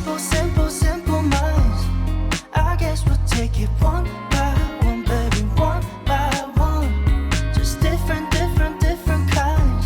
Simple, simple, simple minds. I guess we'll take it one by one, baby, one by one. Just different, different, different kinds.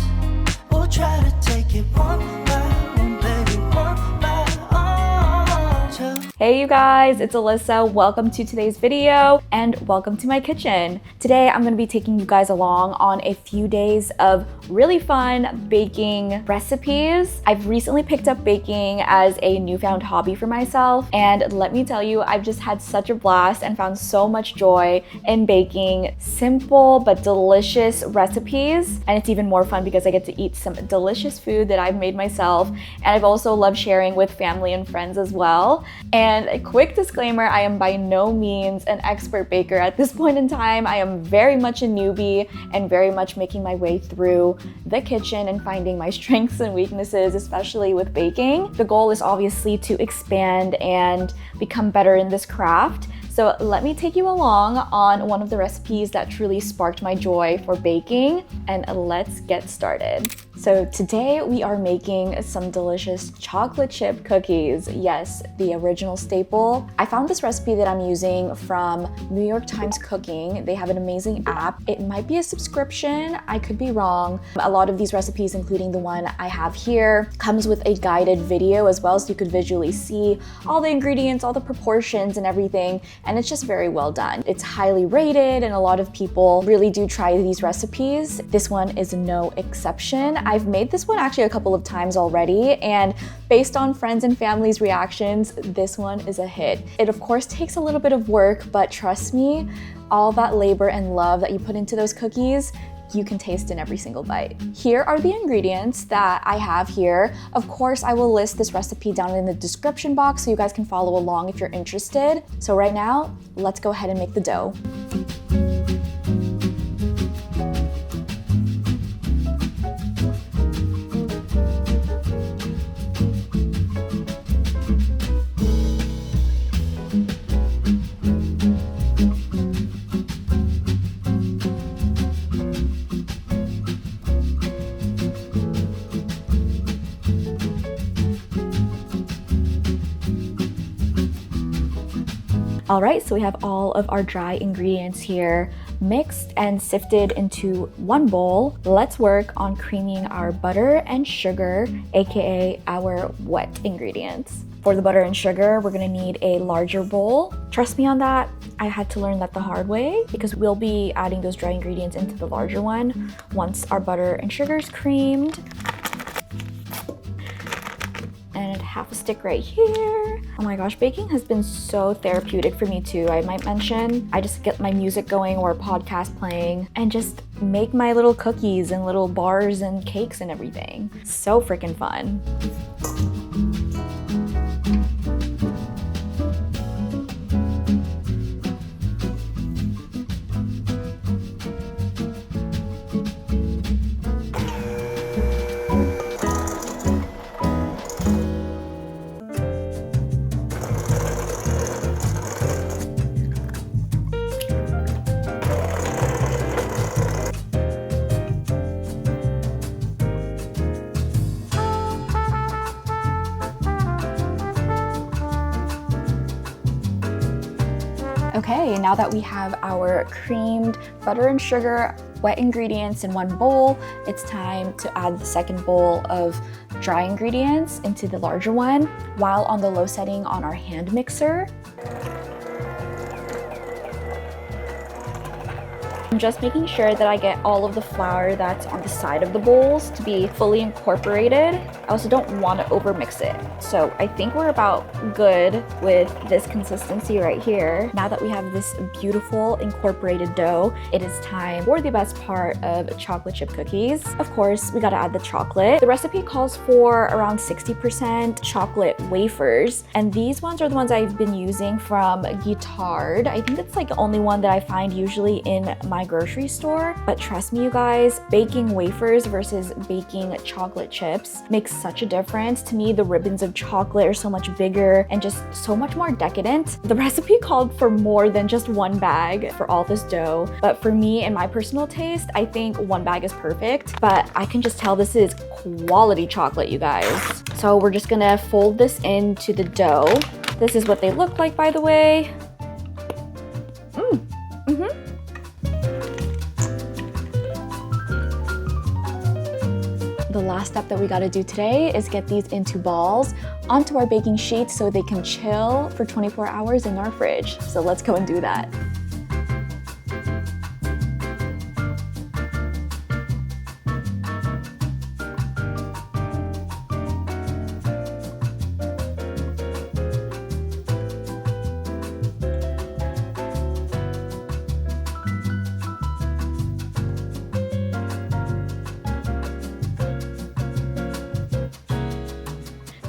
We'll try to take it one by one, baby, one by one. Hey you guys, it's Alyssa. Welcome to today's video and welcome to my kitchen. Today I'm going to be taking you guys along on a few days of really fun baking recipes. I've recently picked up baking as a newfound hobby for myself, and let me tell you, I've just had such a blast and found so much joy in baking simple but delicious recipes. And it's even more fun because I get to eat some delicious food that I've made myself, and I've also loved sharing with family and friends as well. And a quick disclaimer, I am by no means an expert baker at this point in time. I am very much a newbie and very much making my way through the kitchen and finding my strengths and weaknesses, especially with baking. The goal is obviously to expand and become better in this craft. So let me take you along on one of the recipes that truly sparked my joy for baking, and let's get started. So today we are making some delicious chocolate chip cookies. Yes, the original staple. I found this recipe that I'm using from New York Times Cooking. They have an amazing app. It might be a subscription, I could be wrong. A lot of these recipes, including the one I have here, comes with a guided video as well, so you could visually see all the ingredients, all the proportions and everything, and it's just very well done. It's highly rated and a lot of people really do try these recipes. This one is no exception. I've made this one actually a couple of times already, and based on friends and family's reactions, this one is a hit. It of course takes a little bit of work, but trust me, all that labor and love that you put into those cookies, you can taste in every single bite. Here are the ingredients that I have here. Of course, I will list this recipe down in the description box so you guys can follow along if you're interested. So right now, let's go ahead and make the dough. All right, so we have all of our dry ingredients here mixed and sifted into one bowl. Let's work on creaming our butter and sugar, aka our wet ingredients. For the butter and sugar, we're gonna need a larger bowl. Trust me on that, I had to learn that the hard way because we'll be adding those dry ingredients into the larger one once our butter and sugar is creamed. And half a stick right here. Oh my gosh, baking has been so therapeutic for me too. I might mention, I just get my music going or a podcast playing and just make my little cookies and little bars and cakes and everything. So freaking fun. Okay, now that we have our creamed butter and sugar wet ingredients in one bowl, it's time to add the second bowl of dry ingredients into the larger one while on the low setting on our hand mixer. I'm just making sure that I get all of the flour that's on the side of the bowls to be fully incorporated. I also don't want to overmix it. So I think we're about good with this consistency right here. Now that we have this beautiful incorporated dough, it is time for the best part of chocolate chip cookies. Of course, we gotta add the chocolate. The recipe calls for around 60% chocolate wafers, and these ones are the ones I've been using from Guittard. I think it's like the only one that I find usually in my grocery store, but trust me you guys, baking wafers versus baking chocolate chips makes such a difference. To me, the ribbons of chocolate are so much bigger and just so much more decadent. The recipe called for more than just one bag for all this dough, but for me and my personal taste, I think one bag is perfect, but I can just tell this is quality chocolate, you guys. So we're just gonna fold this into the dough. This is what they look like, by the way. The last step that we gotta do today is get these into balls onto our baking sheets so they can chill for 24 hours in our fridge. So let's go and do that.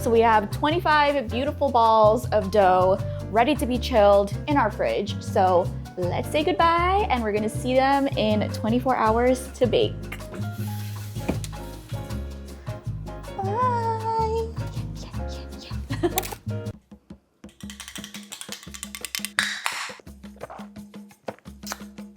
So we have 25 beautiful balls of dough ready to be chilled in our fridge. So let's say goodbye and we're gonna see them in 24 hours to bake. Bye. Yeah.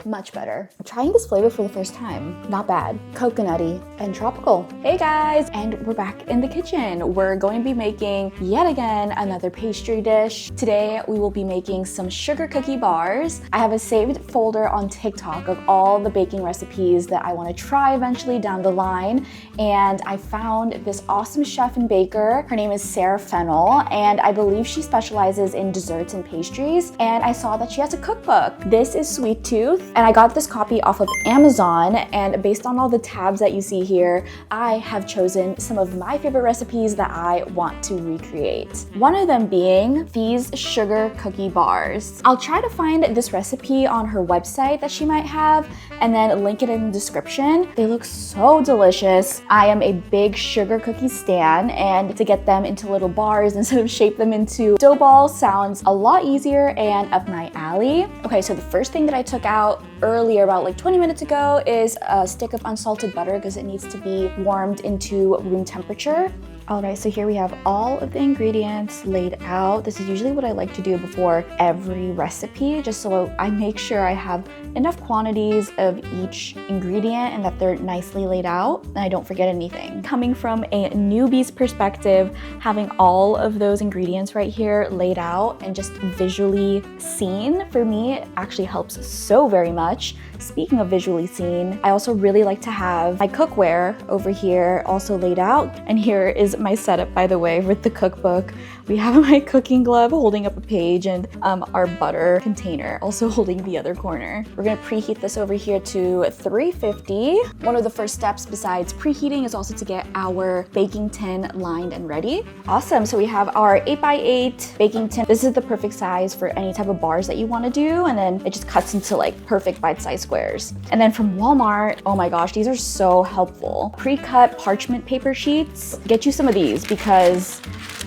Much better. I'm trying this flavor for the first time. Not bad. Coconutty and tropical. Hey guys, and we're back in the kitchen. We're going to be making yet again another pastry dish. Today we will be making some sugar cookie bars. I have a saved folder on TikTok of all the baking recipes that I want to try eventually down the line, and I found this awesome chef and baker. Her name is Sarah Fennell, and I believe she specializes in desserts and pastries, and I saw that she has a cookbook. This is Sweet Tooth, and I got this copy off of Amazon, and based on all the tabs that you see here, I have chosen some of my favorite recipes that I want to recreate. One of them being these sugar cookie bars. I'll try to find this recipe on her website that she might have and then link it in the description. They look so delicious. I am a big sugar cookie stan, and to get them into little bars instead of shape them into dough balls sounds a lot easier and up my alley. Okay, so the first thing that I took out earlier, about like 20 minutes ago, is a stick of unsalted butter because it needs to be warmed into room temperature. All right, so here we have all of the ingredients laid out. This is usually what I like to do before every recipe, just so I make sure I have enough quantities of each ingredient and that they're nicely laid out and I don't forget anything. Coming from a newbie's perspective, having all of those ingredients right here laid out and just visually seen, for me, actually helps so very much. Speaking of visually seen, I also really like to have my cookware over here also laid out. And here is my setup, by the way, with the cookbook. We have my cooking glove holding up a page and our butter container also holding the other corner. We're gonna preheat this over here to 350. One of the first steps besides preheating is also to get our baking tin lined and ready. Awesome, so we have our 8x8 baking tin. This is the perfect size for any type of bars that you wanna do, and then it just cuts into like perfect bite-sized squares. And then from Walmart, oh my gosh, these are so helpful. Pre-cut parchment paper sheets. Get you some of these because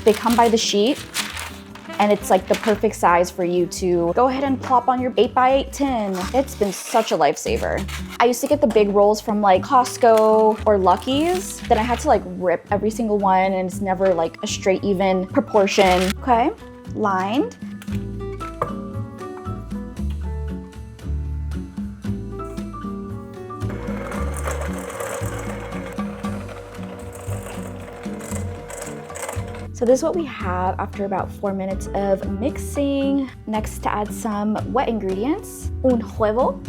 they come by the sheet and it's like the perfect size for you to go ahead and plop on your 8x8 tin. It's been such a lifesaver. I used to get the big rolls from like Costco or Lucky's, then I had to like rip every single one and it's never like a straight even proportion. Okay, lined. So this is what we have after about 4 minutes of mixing. Next, to add some wet ingredients. Un huevo.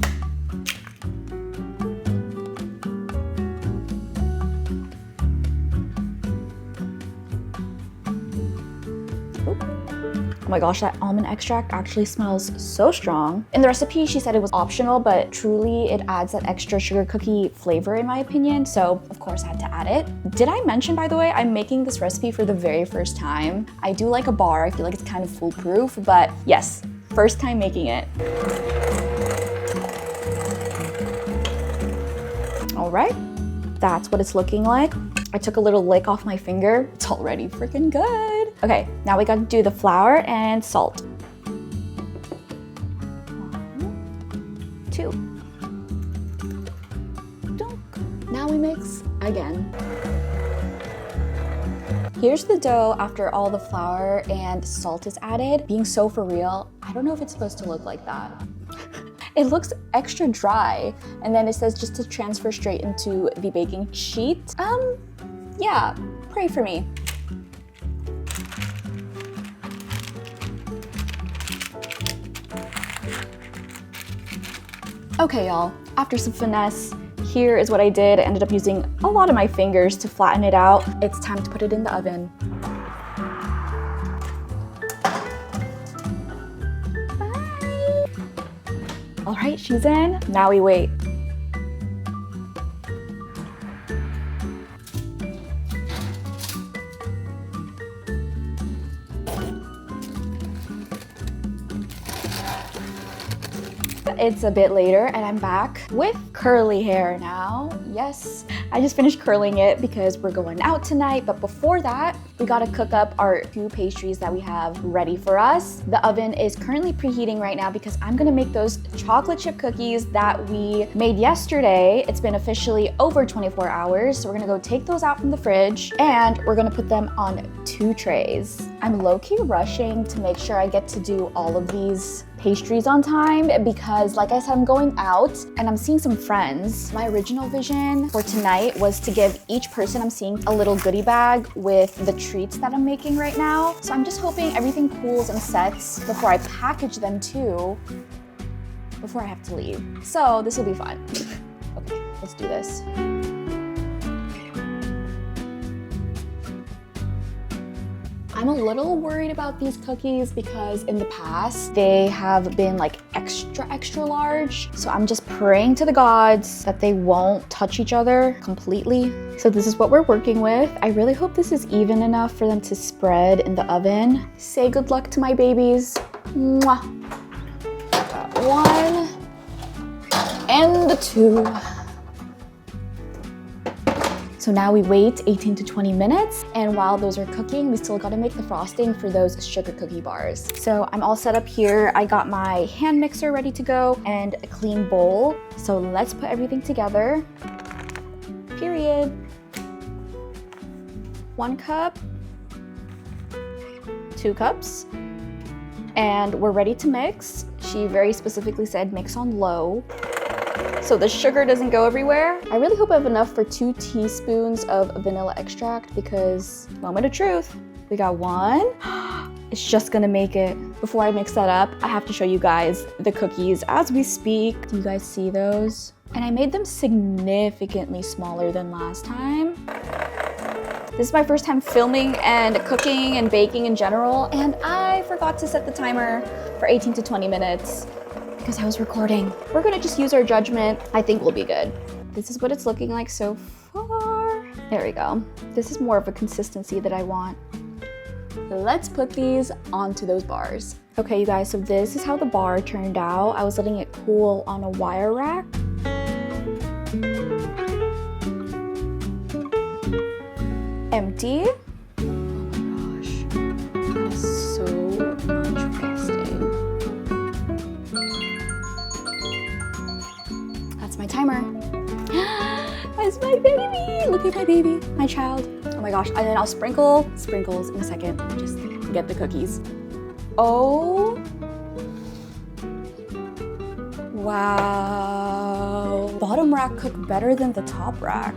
Oh my gosh, that almond extract actually smells so strong. In the recipe, she said it was optional, but truly it adds that extra sugar cookie flavor in my opinion, so of course I had to add it. Did I mention, by the way, I'm making this recipe for the very first time. I do like a bar, I feel like it's kind of foolproof, but yes, first time making it. All right, that's what it's looking like. I took a little lick off my finger. It's already freaking good. Okay, now we gotta do the flour and salt. 1, 2. Dunk. Now we mix again. Here's the dough after all the flour and salt is added. Being so for real, I don't know if it's supposed to look like that. It looks extra dry, and then it says just to transfer straight into the baking sheet. Yeah, pray for me. Okay, y'all, after some finesse, here is what I did. I ended up using a lot of my fingers to flatten it out. It's time to put it in the oven. Bye. All right, she's in. Now we wait. It's a bit later and I'm back with curly hair now. Yes, I just finished curling it because we're going out tonight. But before that, we gotta cook up our 2 pastries that we have ready for us. The oven is currently preheating right now because I'm gonna make those chocolate chip cookies that we made yesterday. It's been officially over 24 hours. So we're gonna go take those out from the fridge and we're gonna put them on 2 trays. I'm low-key rushing to make sure I get to do all of these pastries on time because, like I said, I'm going out and I'm seeing some friends. My original vision for tonight was to give each person I'm seeing a little goodie bag with the treats that I'm making right now. So I'm just hoping everything cools and sets before I package them too, before I have to leave. So this will be fun. Okay, let's do this. I'm a little worried about these cookies because in the past they have been like extra large. So I'm just praying to the gods that they won't touch each other completely. So this is what we're working with. I really hope this is even enough for them to spread in the oven. Say good luck to my babies. Mwah. Got 1 and the 2. So now we wait 18 to 20 minutes, and while those are cooking, we still gotta make the frosting for those sugar cookie bars. So I'm all set up here. I got my hand mixer ready to go and a clean bowl. So let's put everything together. Period. 1 cup, 2 cups, and we're ready to mix. She very specifically said mix on low, so the sugar doesn't go everywhere. I really hope I have enough for 2 teaspoons of vanilla extract because, moment of truth, we got 1. It's just gonna make it. Before I mix that up, I have to show you guys the cookies as we speak. Do you guys see those? And I made them significantly smaller than last time. This is my first time filming and cooking and baking in general, and I forgot to set the timer for 18 to 20 minutes. Because I was recording. We're gonna just use our judgment. I think we'll be good. This is what it's looking like so far. There we go. This is more of a consistency that I want. Let's put these onto those bars. Okay, you guys, so this is how the bar turned out. I was letting it cool on a wire rack. Empty. Oh my gosh, that is so much frosting. That's my timer. That's my baby. Look at my baby, my child. Oh my gosh, and then I'll sprinkle sprinkles in a second. Just get the cookies. Oh. Wow. Bottom rack cooked better than the top rack.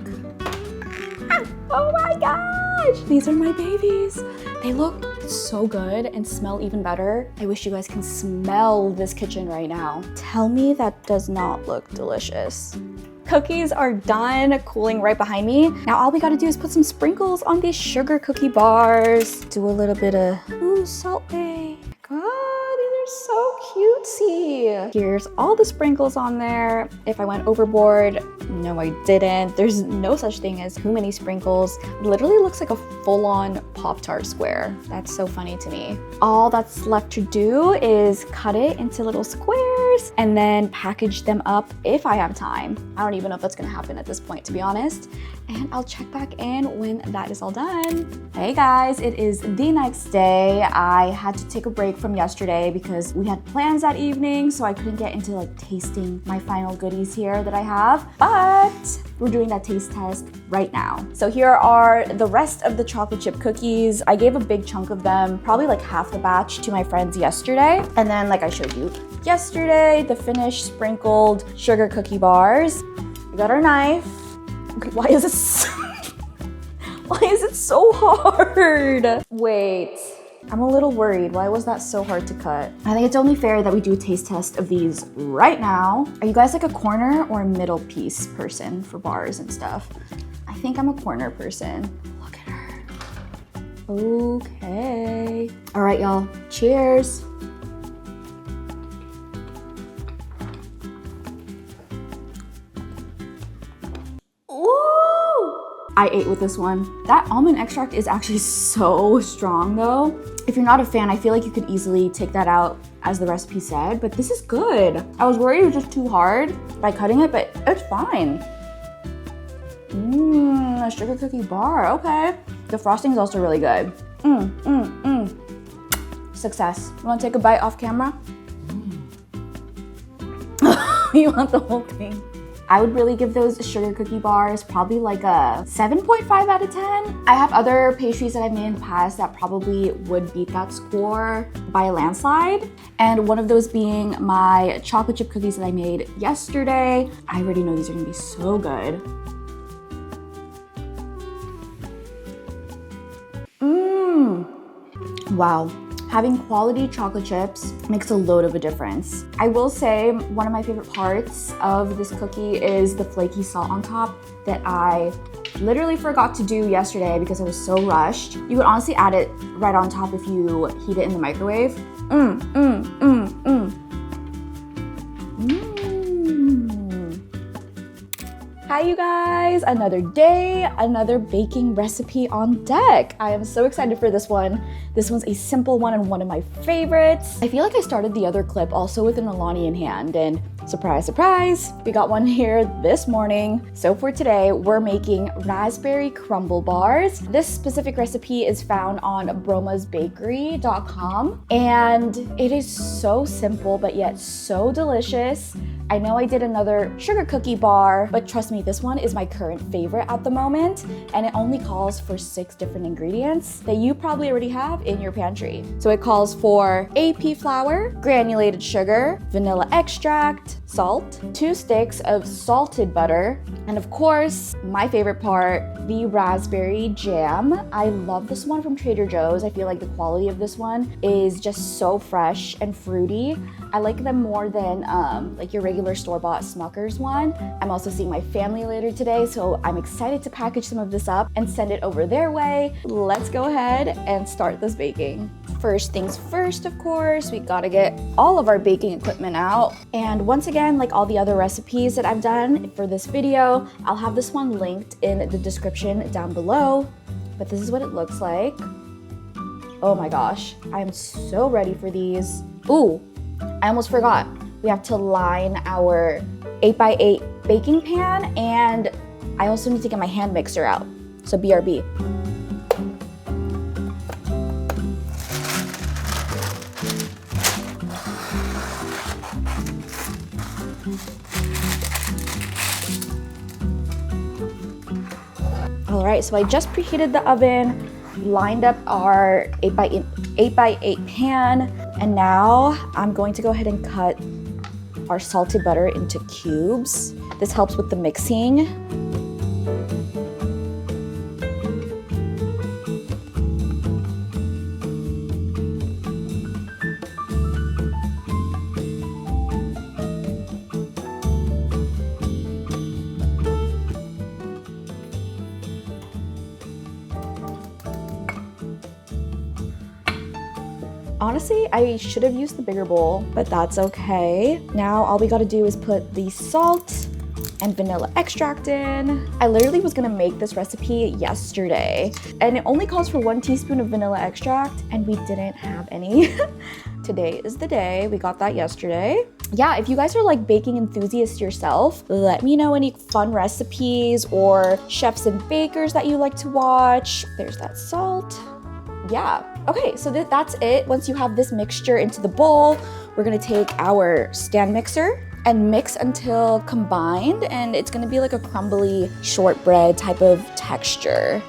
Oh my gosh, these are my babies. They look so good and smell even better. I wish you guys can smell this kitchen right now. Tell me that does not look delicious. Cookies are done cooling right behind me. Now all we gotta do is put some sprinkles on these sugar cookie bars. Do a little bit of, ooh, Salt Bae. Oh, these are so cutesy. Here's all the sprinkles on there. If I went overboard, no, I didn't. There's no such thing as too many sprinkles. It literally looks like a full-on Pop-Tart square. That's so funny to me. All that's left to do is cut it into little squares and then package them up if I have time. I don't even know if that's gonna happen at this point, to be honest. And I'll check back in when that is all done. Hey guys, it is the next day. I had to take a break from yesterday because we had plans that evening, so I couldn't get into like tasting my final goodies here that I have. But we're doing that taste test right now. So here are the rest of the chocolate chip cookies. I gave a big chunk of them, probably like half the batch, to my friends yesterday. And then, like I showed you yesterday, the finished sprinkled sugar cookie bars. We got our knife. Okay, why is it so hard? Wait, I'm a little worried. Why was that so hard to cut? I think it's only fair that we do a taste test of these right now. Are you guys like a corner or a middle piece person for bars and stuff? I think I'm a corner person. Look at her. Okay. All right, y'all. Cheers. I ate with this one. That almond extract is actually so strong though. If you're not a fan, I feel like you could easily take that out as the recipe said, but this is good. I was worried it was just too hard by cutting it, but it's fine. A sugar cookie bar, okay. The frosting is also really good. Success. You wanna take a bite off camera? You want the whole thing? I would really give those sugar cookie bars probably like a 7.5 out of 10. I have other pastries that I've made in the past that probably would beat that score by a landslide. And one of those being my chocolate chip cookies that I made yesterday. I already know these are gonna be so good. Wow. Having quality chocolate chips makes a load of a difference. I will say one of my favorite parts of this cookie is the flaky salt on top that I literally forgot to do yesterday because I was so rushed. You could honestly add it right on top if you heat it in the microwave. Hi you guys, another day, another baking recipe on deck. I am so excited for this one. This one's a simple one and one of my favorites. I feel like I started the other clip also with an Alani in hand, and surprise, surprise, we got one here this morning. So for today, we're making raspberry crumble bars. This specific recipe is found on bromasbakery.com, and it is so simple, but yet so delicious. I know I did another sugar cookie bar, but trust me, this one is my current favorite at the moment, and it only calls for 6 different ingredients that you probably already have in your pantry. So it calls for AP flour, granulated sugar, vanilla extract, salt, 2 sticks of salted butter, and of course, my favorite part, the raspberry jam. I love this one from Trader Joe's. I feel like the quality of this one is just so fresh and fruity. I like them more than like your regular store-bought Smucker's one. I'm also seeing my family later today, so I'm excited to package some of this up and send it over their way. Let's go ahead and start this baking. First things first, of course, we gotta get all of our baking equipment out. And once again, like all the other recipes that I've done for this video, I'll have this one linked in the description down below. But this is what it looks like. Oh my gosh, I'm so ready for these. Ooh, I almost forgot. We have to line our 8x8 baking pan, and I also need to get my hand mixer out. So BRB. All right, so I just preheated the oven, lined up our 8x8 pan, and now I'm going to go ahead and cut our salted butter into cubes. This helps with the mixing. Honestly, I should have used the bigger bowl, but that's okay. Now all we gotta do is put the salt and vanilla extract in. I literally was gonna make this recipe yesterday, and it only calls for 1 teaspoon of vanilla extract, and we didn't have any. Today is the day. We got that yesterday. Yeah, if you guys are like baking enthusiasts yourself, let me know any fun recipes or chefs and bakers that you like to watch. There's that salt. Yeah, okay, so that's it. Once you have this mixture into the bowl, we're gonna take our stand mixer and mix until combined, and it's gonna be like a crumbly shortbread type of texture.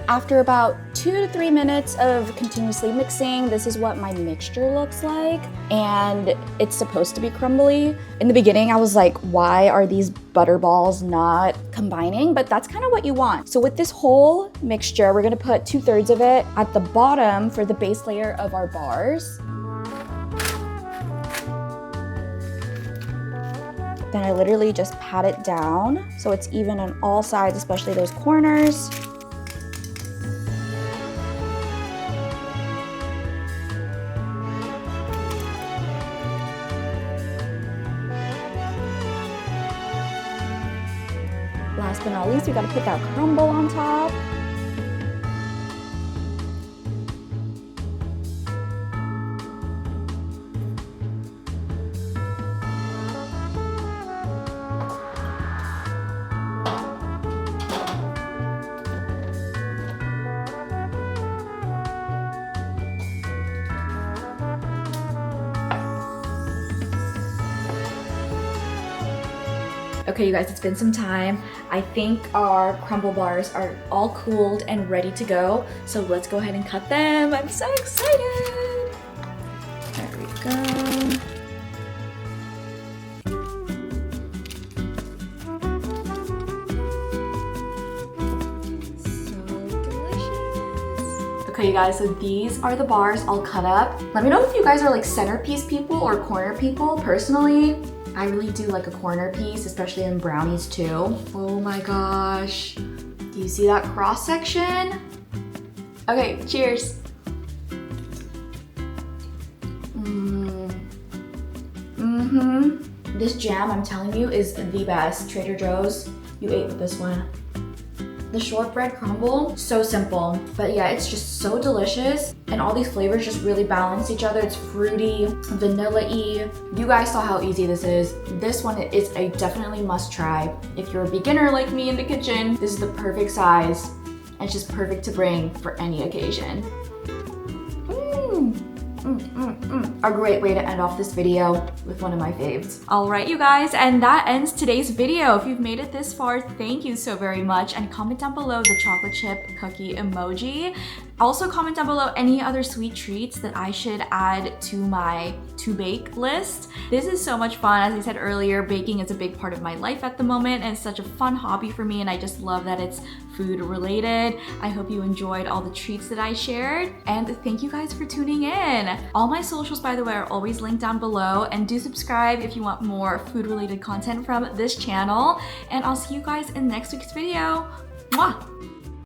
After about 2 to 3 minutes of continuously mixing, this is what my mixture looks like. And it's supposed to be crumbly. In the beginning, I was like, why are these butter balls not combining? But that's kind of what you want. So with this whole mixture, we're gonna put 2/3 of it at the bottom for the base layer of our bars. Then I literally just pat it down so it's even on all sides, especially those corners. Last but not least, we gotta put that crumble on top. Okay, you guys, it's been some time. I think our crumble bars are all cooled and ready to go. So let's go ahead and cut them. I'm so excited. There we go. Okay, you guys, so these are the bars all cut up. Let me know if you guys are like centerpiece people or corner people. Personally, I really do like a corner piece, especially in brownies too. Oh my gosh. Do you see that cross section? Okay, cheers. This jam, I'm telling you, is the best. Trader Joe's, you ate with this one. The shortbread crumble, so simple, but yeah, it's just so delicious. And all these flavors just really balance each other. It's fruity, vanilla-y. You guys saw how easy this is. This one is a definitely must try. If you're a beginner like me in the kitchen, this is the perfect size. And it's just perfect to bring for any occasion. A great way to end off this video with one of my faves. All right, you guys, and that ends today's video. If you've made it this far, thank you so very much. And comment down below the chocolate chip cookie emoji. Also comment down below any other sweet treats that I should add to my to bake list. This is so much fun. As I said earlier, baking is a big part of my life at the moment and it's such a fun hobby for me, and I just love that it's food related. I hope you enjoyed all the treats that I shared, and thank you guys for tuning in. All my socials, by the way, are always linked down below, and do subscribe if you want more food related content from this channel, and I'll see you guys in next week's video. Mwah!